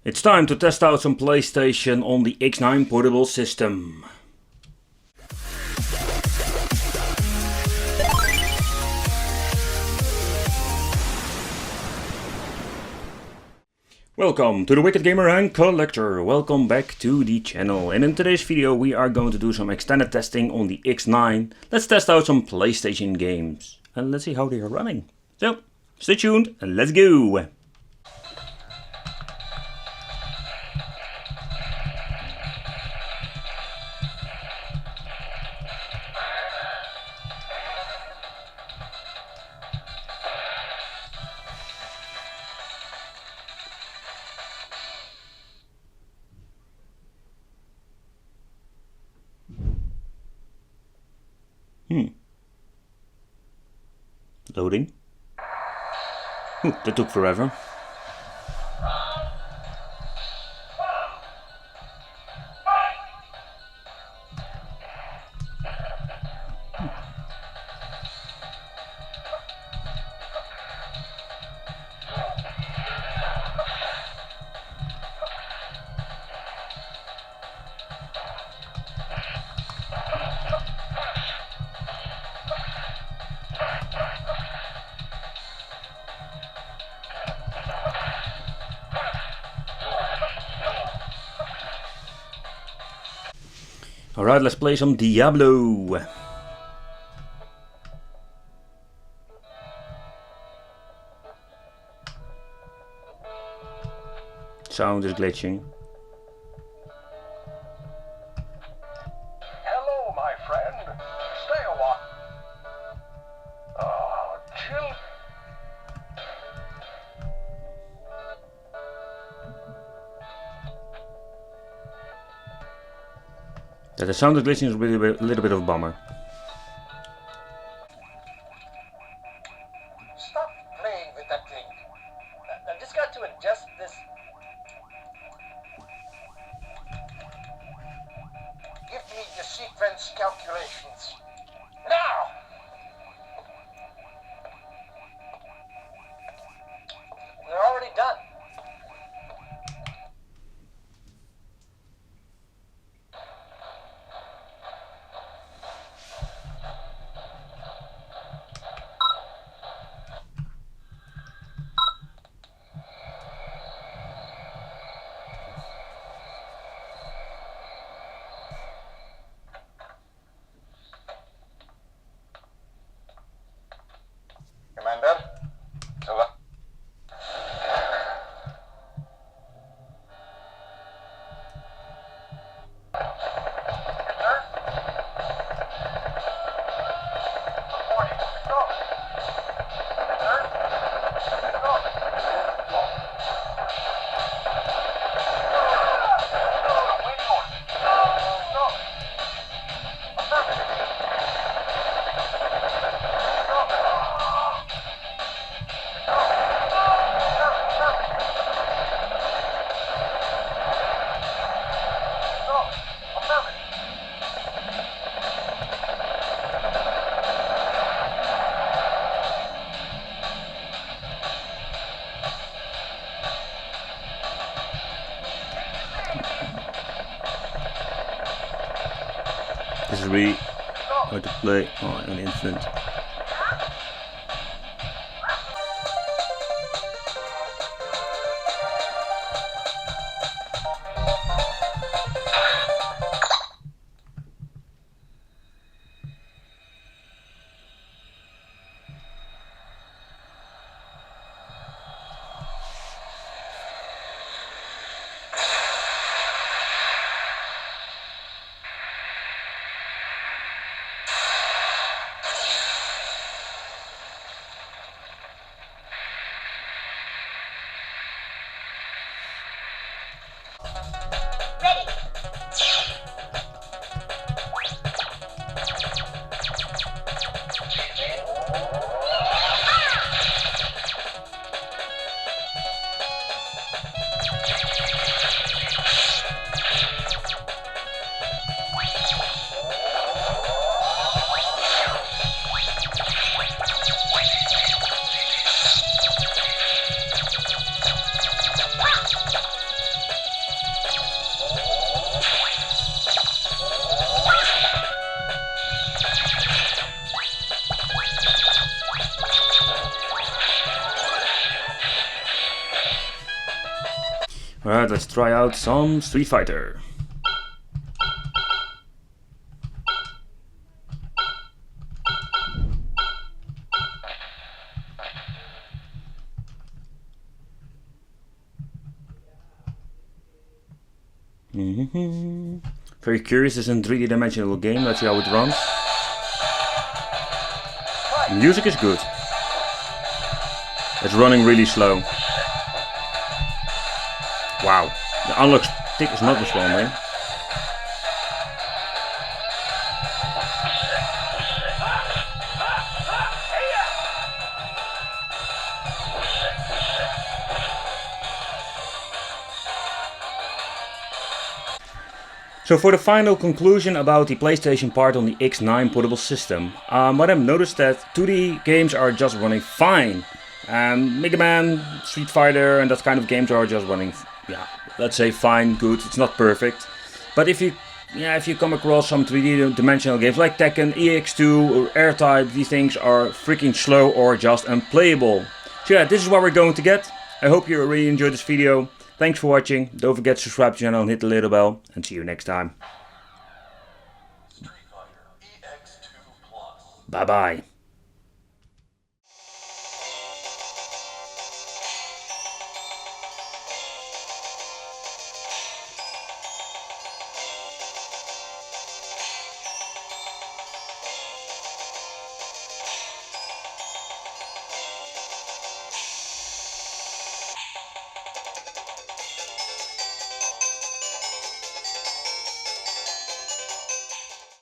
It's time to test out some PlayStation on the X9 portable system. Welcome to the Wicked Gamer and Collector. Welcome back to the channel. And in today's video we are going to do some extended testing on the X9. Let's test out some PlayStation games and let's see how they are running. So stay tuned and let's go. Loading. Ooh, that took forever. Alright, let's play some Diablo. Sound is glitching. Hello, my friend. Stay a while. Oh, chill. Yeah, the sound is glitching is a little bit of a bummer. Stop playing with that thing. I've just got to adjust this. Give me your sequence calculations. Now! They're already done. Commander, This is really hard to play on an instant. Alright, let's try out some Street Fighter. Very curious, it's a 3D dimensional game, let's see how it runs. The music is good. It's running really slow. Wow, the analog stick is not responding. So for the final conclusion about the PlayStation part on the X9 portable system, what I've noticed that 2D games are just running fine. Mega Man, Street Fighter and that kind of games are just running, yeah, let's say fine, good, it's not perfect. But if you come across some 3D dimensional games like Tekken, EX2 or R-Type, these things are freaking slow or just unplayable. So yeah, this is what we're going to get. I hope you really enjoyed this video. Thanks for watching, don't forget to subscribe to the channel and hit the little bell, and see you next time. Bye bye.